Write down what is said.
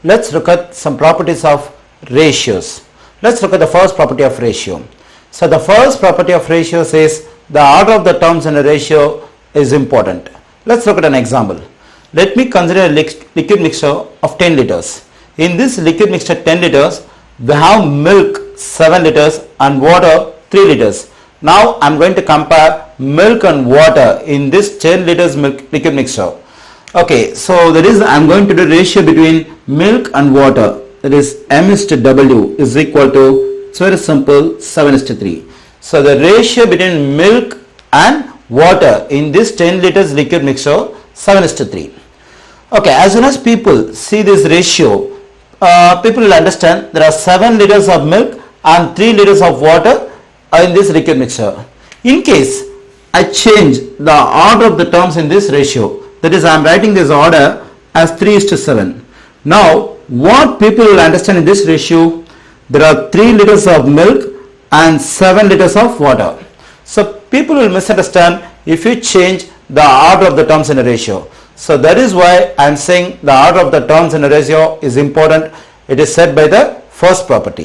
let's look at some properties of ratios. Let's look at the first property of ratio. So the first property of ratio says the order of the terms in a ratio is important. Let's look at an example. Let me consider a liquid mixture of 10 liters. In this liquid mixture 10 liters, we have milk 7 liters and water 3 liters. Now I am going to compare milk and water in this 10 liters liquid mixture. Okay, so that is I am going to do ratio between milk and water. That is M is to W is equal to, it's very simple, 7:3. So the ratio between milk and water in this 10 liters liquid mixture 7:3. Okay, as soon as people see this ratio, people will understand there are 7 liters of milk and 3 liters of water in this liquid mixture. In case I change the order of the terms in this ratio, that is I am writing this order as 3:7. Now what people will understand in this ratio, there are 3 liters of milk and 7 liters of water. So people will misunderstand if you change the order of the terms in a ratio. So that is why I am saying the order of the terms in a ratio is important. It is said by the first property.